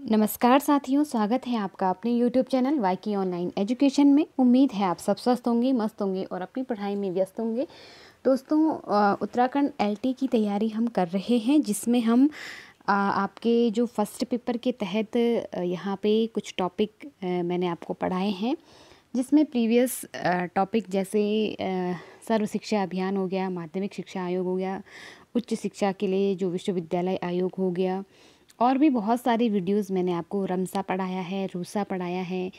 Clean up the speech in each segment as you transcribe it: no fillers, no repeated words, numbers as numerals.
नमस्कार साथियों, स्वागत है आपका अपने YouTube चैनल वाईके ऑनलाइन एजुकेशन में। उम्मीद है आप सब स्वस्थ होंगे, मस्त होंगे और अपनी पढ़ाई में व्यस्त होंगे। दोस्तों, उत्तराखंड एलटी की तैयारी हम कर रहे हैं, जिसमें हम आपके जो फर्स्ट पेपर के तहत यहाँ पे कुछ टॉपिक मैंने आपको पढ़ाए हैं, जिसमें प्रीवियस टॉपिक जैसे सर्व शिक्षा अभियान हो गया, माध्यमिक शिक्षा आयोग हो गया, उच्च शिक्षा के लिए जो विश्वविद्यालय आयोग हो गया, और भी बहुत सारी वीडियोस मैंने आपको रमसा पढ़ाया है, रूसा पढ़ाया है।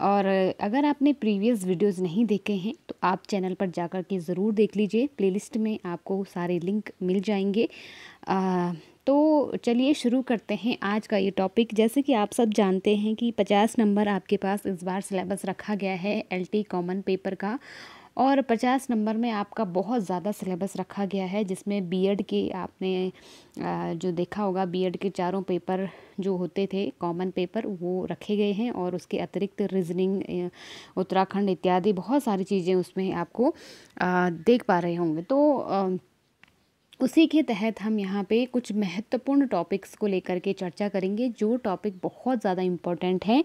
और अगर आपने प्रीवियस वीडियोस नहीं देखे हैं तो आप चैनल पर जाकर के ज़रूर देख लीजिए। प्लेलिस्ट में आपको सारे लिंक मिल जाएंगे। तो चलिए शुरू करते हैं आज का ये टॉपिक। जैसे कि आप सब जानते हैं कि 50 नंबर आपके पास इस बार सिलेबस रखा गया है एलटी कॉमन पेपर का, और 50 नंबर में आपका बहुत ज़्यादा सिलेबस रखा गया है, जिसमें बीएड के आपने जो देखा होगा, बीएड के चारों पेपर जो होते थे कॉमन पेपर वो रखे गए हैं, और उसके अतिरिक्त रीजनिंग, उत्तराखंड इत्यादि बहुत सारी चीज़ें उसमें आपको देख पा रहे होंगे। तो उसी के तहत हम यहाँ पे कुछ महत्वपूर्ण टॉपिक्स को लेकर के चर्चा करेंगे। जो टॉपिक बहुत ज़्यादा इम्पोर्टेंट हैं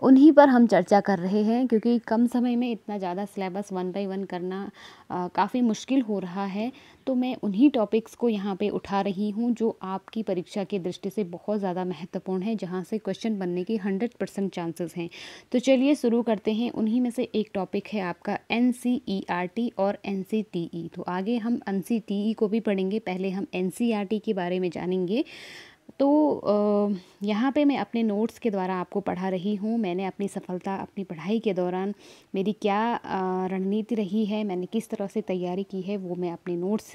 उन्हीं पर हम चर्चा कर रहे हैं, क्योंकि कम समय में इतना ज़्यादा सिलेबस 1 बाय 1 करना काफ़ी मुश्किल हो रहा है। तो मैं उन्हीं टॉपिक्स को यहाँ पे उठा रही हूँ जो आपकी परीक्षा की दृष्टि से बहुत ज़्यादा महत्वपूर्ण है, जहाँ से क्वेश्चन बनने की 100% चांसेस हैं। तो चलिए शुरू करते हैं। उन्हीं में से एक टॉपिक है आपका NCERT और NCTE। तो आगे हम NCTE को भी पढ़ेंगे, पहले हम NCERT के बारे में जानेंगे। तो यहाँ पे मैं अपने नोट्स के द्वारा आपको पढ़ा रही हूँ। मैंने अपनी सफलता अपनी पढ़ाई के दौरान मेरी क्या रणनीति रही है, मैंने किस तरह से तैयारी की है, वो मैं अपने नोट्स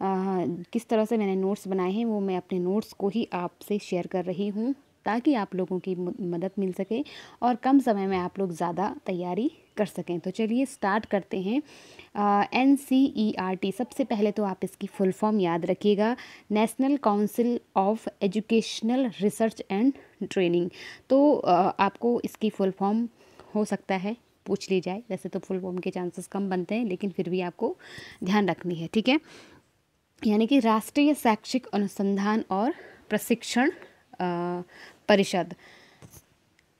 किस तरह से मैंने नोट्स बनाए हैं, वो मैं अपने नोट्स को ही आपसे शेयर कर रही हूँ, ताकि आप लोगों की मदद मिल सके और कम समय में आप लोग ज़्यादा तैयारी कर सकें। तो चलिए स्टार्ट करते हैं। NCERT, सबसे पहले तो आप इसकी फुल फॉर्म याद रखिएगा, national council of educational research and training. तो आपको इसकी फुल फॉर्म हो सकता है पूछ ली जाए, वैसे तो फुल फॉर्म के चांसेस कम बनते हैं, लेकिन फिर भी आपको ध्यान रखनी है, ठीक है। यानी कि राष्ट्रीय शैक्षिक अनुसंधान और प्रशिक्षण परिषद।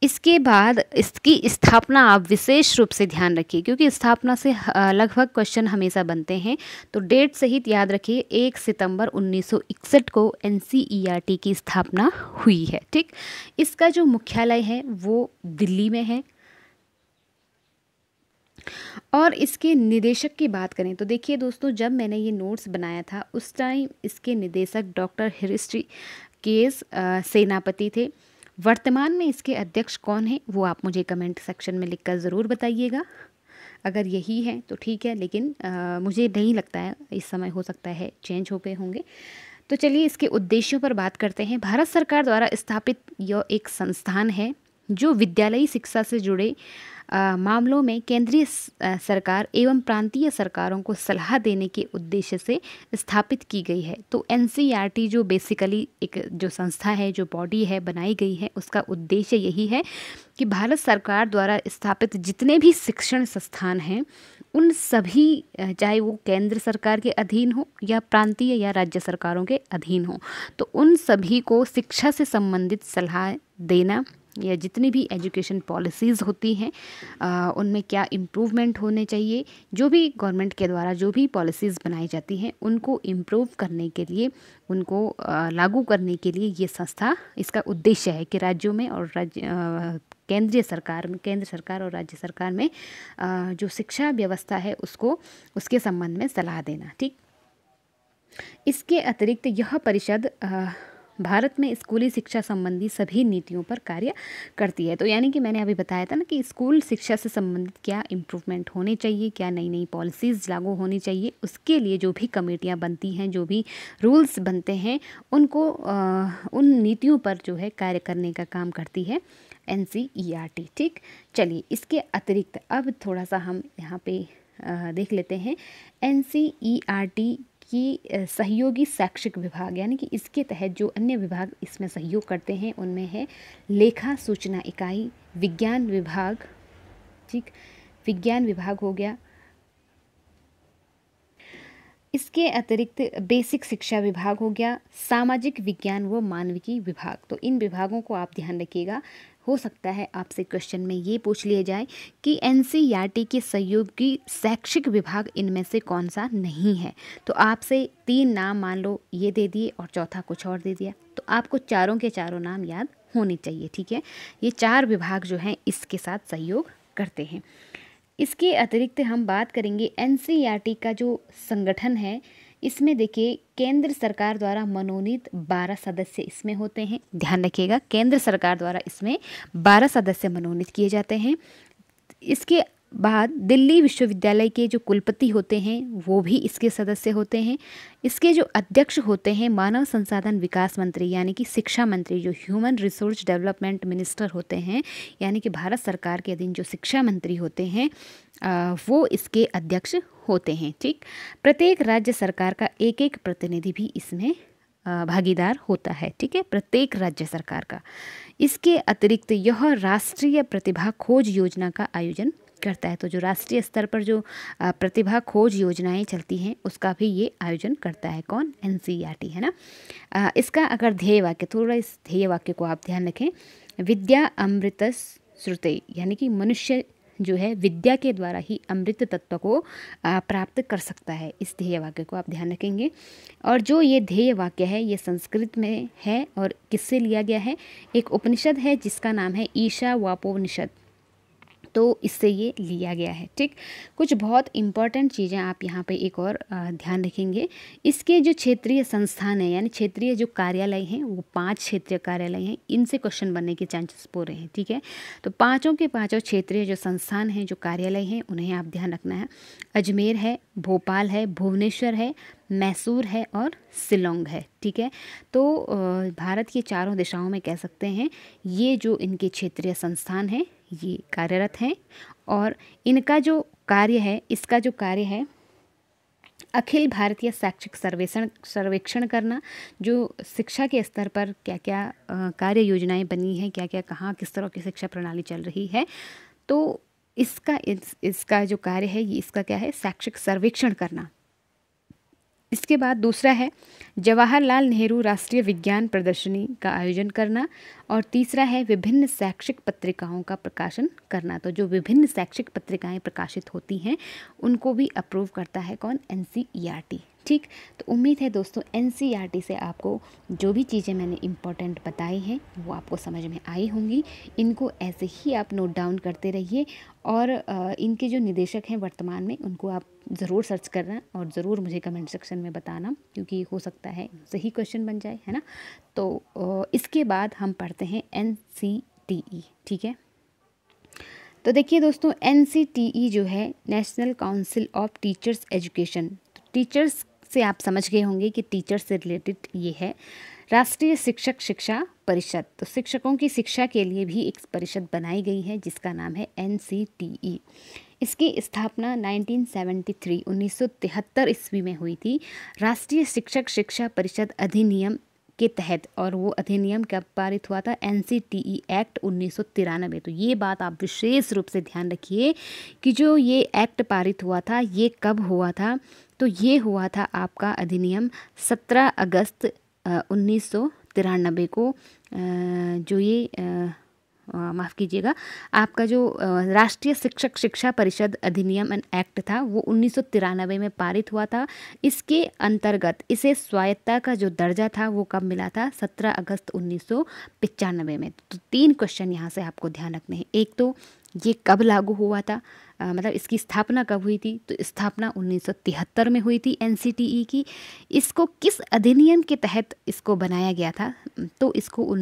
इसके बाद इसकी स्थापना आप विशेष रूप से ध्यान रखिए, क्योंकि स्थापना से लगभग क्वेश्चन हमेशा बनते हैं। तो डेट सहित याद रखिए, 1 सितंबर 1961 को NCERT की स्थापना हुई है, ठीक। इसका जो मुख्यालय है वो दिल्ली में है। और इसके निदेशक की बात करें तो देखिए दोस्तों, जब मैंने ये नोट्स बनाया था उस टाइम इसके निदेशक डॉक्टर हृषिकेश सेनापति थे। वर्तमान में इसके अध्यक्ष कौन है वो आप मुझे कमेंट सेक्शन में लिखकर ज़रूर बताइएगा। अगर यही है तो ठीक है, लेकिन मुझे नहीं लगता है, इस समय हो सकता है चेंज हो गए होंगे। तो चलिए इसके उद्देश्यों पर बात करते हैं। भारत सरकार द्वारा स्थापित यह एक संस्थान है जो विद्यालयी शिक्षा से जुड़े मामलों में केंद्रीय सरकार एवं प्रांतीय सरकारों को सलाह देने के उद्देश्य से स्थापित की गई है। तो NCERT जो बेसिकली एक जो संस्था है, जो बॉडी है बनाई गई है, उसका उद्देश्य यही है कि भारत सरकार द्वारा स्थापित जितने भी शिक्षण संस्थान हैं उन सभी, चाहे वो केंद्र सरकार के अधीन हो या प्रांतीय या राज्य सरकारों के अधीन हो, तो उन सभी को शिक्षा से संबंधित सलाह देना, या जितनी भी एजुकेशन पॉलिसीज़ होती हैं उनमें क्या इम्प्रूवमेंट होने चाहिए, जो भी गवर्नमेंट के द्वारा जो भी पॉलिसीज़ बनाई जाती हैं उनको इम्प्रूव करने के लिए, उनको लागू करने के लिए ये संस्था, इसका उद्देश्य है कि राज्यों में और केंद्र सरकार और राज्य सरकार में जो शिक्षा व्यवस्था है उसको, उसके संबंध में सलाह देना, ठीक। इसके अतिरिक्त यह परिषद भारत में स्कूली शिक्षा संबंधी सभी नीतियों पर कार्य करती है। तो यानी कि मैंने अभी बताया था ना कि स्कूल शिक्षा से संबंधित क्या इम्प्रूवमेंट होने चाहिए, क्या नई नई पॉलिसीज़ लागू होनी चाहिए, उसके लिए जो भी कमेटियां बनती हैं, जो भी रूल्स बनते हैं, उनको उन नीतियों पर जो है कार्य करने का काम करती है NCERT, ठीक। चलिए इसके अतिरिक्त अब थोड़ा सा हम यहाँ पे देख लेते हैं NCERT की सहयोगी शैक्षिक विभाग, यानी कि इसके तहत जो अन्य विभाग इसमें सहयोग करते हैं उनमें है लेखा सूचना इकाई, विज्ञान विभाग, ठीक, विज्ञान विभाग हो गया। इसके अतिरिक्त बेसिक शिक्षा विभाग हो गया, सामाजिक विज्ञान व मानविकी विभाग। तो इन विभागों को आप ध्यान रखिएगा। हो सकता है आपसे क्वेश्चन में ये पूछ लिया जाए कि एनसीईआरटी के सहयोगी शैक्षिक विभाग इनमें से कौन सा नहीं है। तो आपसे 3 नाम मान लो ये दे दिए और चौथा कुछ और दे दिया, तो आपको चारों के चारों नाम याद होने चाहिए। ठीक है, ये 4 विभाग जो हैं इसके साथ सहयोग करते हैं। इसके अतिरिक्त हम बात करेंगे एनसीईआरटी का जो संगठन है, इसमें देखिए केंद्र सरकार द्वारा मनोनीत 12 सदस्य इसमें होते हैं। ध्यान रखिएगा, केंद्र सरकार द्वारा इसमें 12 सदस्य मनोनीत किए जाते हैं। इसके बाद दिल्ली विश्वविद्यालय के जो कुलपति होते हैं वो भी इसके सदस्य होते हैं। इसके जो अध्यक्ष होते हैं मानव संसाधन विकास मंत्री यानी कि शिक्षा मंत्री, जो ह्यूमन रिसोर्स डेवलपमेंट मिनिस्टर होते हैं, यानी कि भारत सरकार के अधीन जो शिक्षा मंत्री होते हैं वो इसके अध्यक्ष होते हैं। ठीक, प्रत्येक राज्य सरकार का एक एक प्रतिनिधि भी इसमें भागीदार होता है। ठीक है, प्रत्येक राज्य सरकार का। इसके अतिरिक्त यह राष्ट्रीय प्रतिभा खोज योजना का आयोजन करता है। तो जो राष्ट्रीय स्तर पर जो प्रतिभा खोज योजनाएं चलती हैं उसका भी ये आयोजन करता है। कौन? एनसीईआरटी, है ना। इसका अगर ध्येय वाक्य, थोड़ा इस ध्येय वाक्य को आप ध्यान रखें, विद्या अमृत श्रुते, यानी कि मनुष्य जो है विद्या के द्वारा ही अमृत तत्व को प्राप्त कर सकता है। इस ध्येय वाक्य को आप ध्यान रखेंगे। और जो ये ध्येय वाक्य है ये संस्कृत में है और किससे लिया गया है? एक उपनिषद है जिसका नाम है ईशावापोनिषद, तो इससे ये लिया गया है। ठीक, कुछ बहुत इंपॉर्टेंट चीज़ें आप यहाँ पे एक और ध्यान रखेंगे। इसके जो क्षेत्रीय संस्थान है यानी क्षेत्रीय जो कार्यालय हैं वो 5 क्षेत्रीय कार्यालय हैं, इनसे क्वेश्चन बनने के चांसेस पूरे हैं। ठीक है, तो पाँचों के पाँचों क्षेत्रीय जो संस्थान हैं, जो कार्यालय हैं, उन्हें आप ध्यान रखना है। अजमेर है, भोपाल है, भुवनेश्वर है, मैसूर है और शिलोंग है। ठीक है, तो भारत की चारों दिशाओं में कह सकते हैं ये जो इनके क्षेत्रीय संस्थान हैं ये कार्यरत हैं। और इनका जो कार्य है, इसका जो कार्य है अखिल भारतीय शैक्षिक सर्वेक्षण करना, जो शिक्षा के स्तर पर क्या क्या कार्य योजनाएं बनी हैं, क्या क्या कहाँ किस तरह की शिक्षा प्रणाली चल रही है, तो इसका जो कार्य है ये इसका क्या है? शैक्षिक सर्वेक्षण करना। इसके बाद दूसरा है जवाहरलाल नेहरू राष्ट्रीय विज्ञान प्रदर्शनी का आयोजन करना। और तीसरा है विभिन्न शैक्षिक पत्रिकाओं का प्रकाशन करना। तो जो विभिन्न शैक्षिक पत्रिकाएं प्रकाशित होती हैं उनको भी अप्रूव करता है कौन? एनसीईआरटी। ठीक, तो उम्मीद है दोस्तों एनसीईआरटी से आपको जो भी चीज़ें मैंने इम्पोर्टेंट बताई हैं वो आपको समझ में आई होंगी। इनको ऐसे ही आप नोट डाउन करते रहिए और इनके जो निदेशक हैं वर्तमान में उनको आप ज़रूर सर्च करना और ज़रूर मुझे कमेंट सेक्शन में बताना, क्योंकि हो सकता है सही क्वेश्चन बन जाए, है ना। तो इसके बाद हम पढ़ते हैं एनसीटीई। ठीक है, तो देखिए दोस्तों एनसीटीई जो है national council of teachers education, teachers से आप समझ गए होंगे कि टीचर से रिलेटेड ये है। राष्ट्रीय शिक्षक शिक्षा परिषद, तो शिक्षकों की शिक्षा के लिए भी एक परिषद बनाई गई है जिसका नाम है एनसीटीई। इसकी स्थापना 1973 ईस्वी में हुई थी। राष्ट्रीय शिक्षक शिक्षा परिषद अधिनियम के तहत, और वो अधिनियम कब पारित हुआ था? NCTE act 1993। तो ये बात आप विशेष रूप से ध्यान रखिए कि जो ये एक्ट पारित हुआ था ये कब हुआ था? तो ये हुआ था आपका अधिनियम 17 अगस्त 1993 को। जो ये माफ़ कीजिएगा, आपका जो राष्ट्रीय शिक्षक शिक्षा परिषद अधिनियम एक्ट था वो 1993 में पारित हुआ था। इसके अंतर्गत इसे स्वायत्तता का जो दर्जा था वो कब मिला था? 17 अगस्त 1995 में। तो 3 क्वेश्चन यहाँ से आपको ध्यान रखने हैं। एक तो ये कब लागू हुआ था, मतलब इसकी स्थापना कब हुई थी? तो स्थापना 1973 में हुई थी एनसीटीई की। इसको किस अधिनियम के तहत इसको बनाया गया था? तो इसको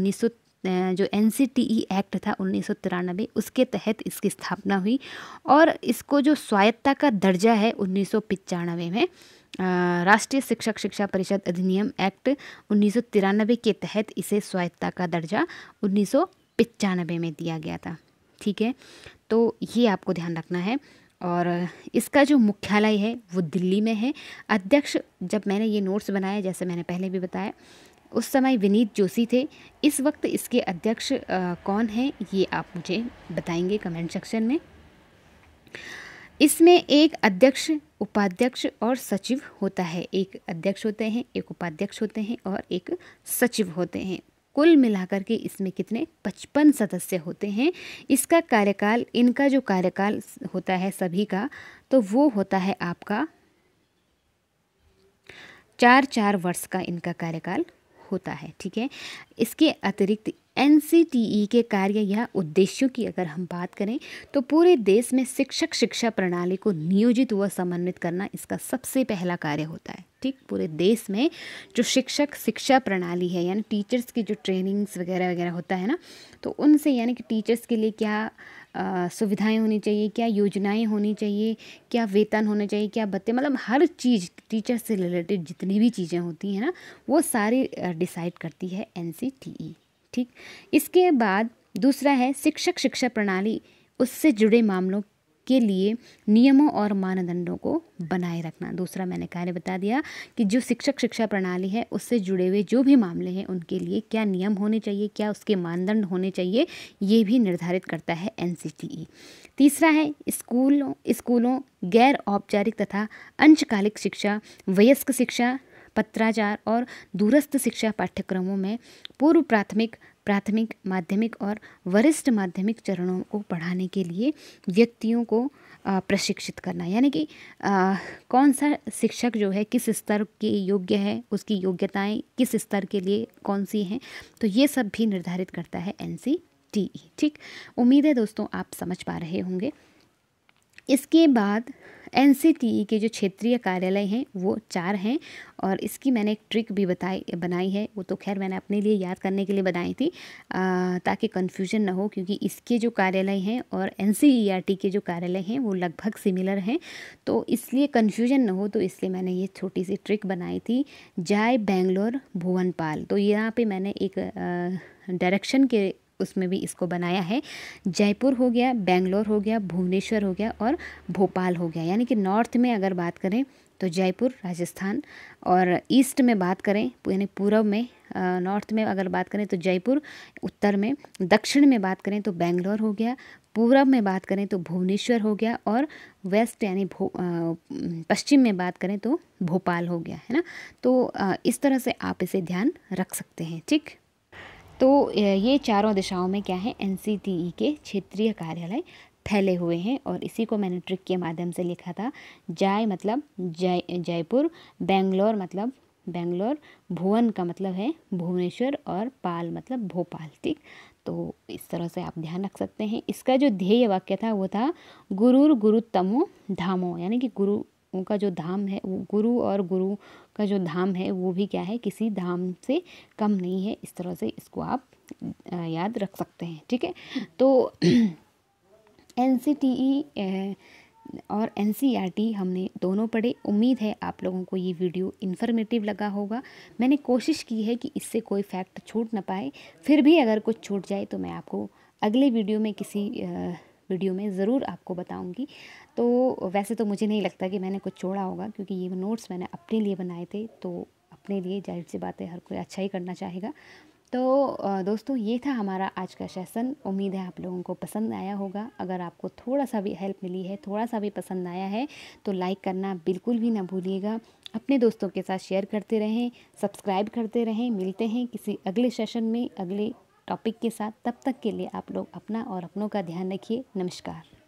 जो एनसीटीई एक्ट था 1993 उसके तहत इसकी स्थापना हुई। और इसको जो स्वायत्तता का दर्जा है 1995 में राष्ट्रीय शिक्षक शिक्षा परिषद अधिनियम एक्ट 1993 के तहत इसे स्वायत्तता का दर्जा 1995 में दिया गया था। ठीक है, तो ये आपको ध्यान रखना है। और इसका जो मुख्यालय है वो दिल्ली में है। अध्यक्ष, जब मैंने ये नोट्स बनाए जैसे मैंने पहले भी बताया, उस समय विनीत जोशी थे। इस वक्त इसके अध्यक्ष कौन हैं ये आप मुझे बताएंगे कमेंट सेक्शन में। इसमें एक अध्यक्ष, उपाध्यक्ष और सचिव होता है। एक अध्यक्ष होते हैं, एक उपाध्यक्ष होते हैं और एक सचिव होते हैं। कुल मिलाकर के इसमें कितने 55 सदस्य होते हैं। इसका कार्यकाल, इनका जो कार्यकाल होता है सभी का, तो वो होता है आपका 4-4 वर्ष का इनका कार्यकाल होता है। ठीक है। इसके अतिरिक्त एनसीटीई के कार्य या उद्देश्यों की अगर हम बात करें तो पूरे देश में शिक्षक शिक्षा प्रणाली को नियोजित व समन्वित करना इसका सबसे पहला कार्य होता है। ठीक, पूरे देश में जो शिक्षक शिक्षा प्रणाली है, यानी टीचर्स की जो ट्रेनिंग्स वगैरह वगैरह होता है ना, तो उनसे, यानी कि टीचर्स के लिए क्या सुविधाएं होनी चाहिए, क्या योजनाएं होनी चाहिए, क्या वेतन होने चाहिए, क्या भत्ते, मतलब हर चीज़ टीचर से रिलेटेड जितनी भी चीज़ें होती हैं ना, वो सारी डिसाइड करती है एनसीटीई। ठीक, इसके बाद दूसरा है शिक्षक शिक्षा प्रणाली, उससे जुड़े मामलों के लिए नियमों और मानदंडों को बनाए रखना। दूसरा मैंने कार्य बता दिया कि जो शिक्षक शिक्षा प्रणाली है उससे जुड़े हुए जो भी मामले हैं उनके लिए क्या नियम होने चाहिए, क्या उसके मानदंड होने चाहिए, ये भी निर्धारित करता है एनसीटीई। तीसरा है स्कूलों गैर औपचारिक तथा अंशकालिक शिक्षा, वयस्क शिक्षा, पत्राचार और दूरस्थ शिक्षा पाठ्यक्रमों में पूर्व प्राथमिक, माध्यमिक और वरिष्ठ माध्यमिक चरणों को पढ़ाने के लिए व्यक्तियों को प्रशिक्षित करना। यानी कि कौन सा शिक्षक जो है किस स्तर के योग्य है, उसकी योग्यताएं किस स्तर के लिए कौन सी हैं, तो ये सब भी निर्धारित करता है एनसीटीई। ठीक, उम्मीद है दोस्तों आप समझ पा रहे होंगे। इसके बाद एनसीटीई के जो क्षेत्रीय कार्यालय हैं वो 4 हैं, और इसकी मैंने एक ट्रिक भी बनाई है। वो तो खैर मैंने अपने लिए याद करने के लिए बनाई थी, ताकि कन्फ्यूजन ना हो, क्योंकि इसके जो कार्यालय हैं और एनसीईआरटी के जो कार्यालय हैं वो लगभग सिमिलर हैं, तो इसलिए कन्फ्यूजन ना हो, तो इसलिए मैंने ये छोटी सी ट्रिक बनाई थी, जय बेंगलोर भुवनपाल। तो यहाँ पे मैंने एक डायरेक्शन के उसमें भी इसको बनाया है। जयपुर हो गया, बेंगलोर हो गया, भुवनेश्वर हो गया और भोपाल हो गया। यानी कि नॉर्थ में अगर बात करें तो जयपुर राजस्थान, और ईस्ट में बात करें यानी पूर्व में, नॉर्थ में अगर बात करें तो जयपुर, उत्तर में, दक्षिण में बात करें तो बेंगलोर हो गया, पूर्व में बात करें तो भुवनेश्वर हो गया, और वेस्ट यानी पश्चिम में बात करें तो भोपाल हो गया, है ना। तो इस तरह से आप इसे ध्यान रख सकते हैं। ठीक, तो ये चारों दिशाओं में क्या है, एनसीटीई के क्षेत्रीय कार्यालय फैले हुए हैं, और इसी को मैंने ट्रिक के माध्यम से लिखा था। जय मतलब जयपुर, बेंगलोर मतलब बेंगलोर, भुवन का मतलब है भुवनेश्वर, और पाल मतलब भोपाल। ठीक, तो इस तरह से आप ध्यान रख सकते हैं। इसका जो ध्येय वाक्य था वो था गुरुर गुरुतमो धामो, यानी कि गुरु का जो धाम है, गुरु और गुरु का जो धाम है वो भी क्या है, किसी धाम से कम नहीं है। इस तरह से इसको आप याद रख सकते हैं। ठीक है, तो एनसीटीई और एनसीईआरटी हमने दोनों पढ़े। उम्मीद है आप लोगों को ये वीडियो इन्फॉर्मेटिव लगा होगा। मैंने कोशिश की है कि इससे कोई फैक्ट छूट ना पाए, फिर भी अगर कुछ छूट जाए तो मैं आपको अगले वीडियो में किसी वीडियो में ज़रूर आपको बताऊंगी। तो वैसे तो मुझे नहीं लगता कि मैंने कुछ छोड़ा होगा, क्योंकि ये नोट्स मैंने अपने लिए बनाए थे, तो अपने लिए जाहिर सी बात है हर कोई अच्छा ही करना चाहेगा। तो दोस्तों ये था हमारा आज का सेशन। उम्मीद है आप लोगों को पसंद आया होगा। अगर आपको थोड़ा सा भी हेल्प मिली है, थोड़ा सा भी पसंद आया है, तो लाइक करना बिल्कुल भी ना भूलिएगा। अपने दोस्तों के साथ शेयर करते रहें, सब्सक्राइब करते रहें। मिलते हैं किसी अगले सेशन में अगले टॉपिक के साथ। तब तक के लिए आप लोग अपना और अपनों का ध्यान रखिए। नमस्कार।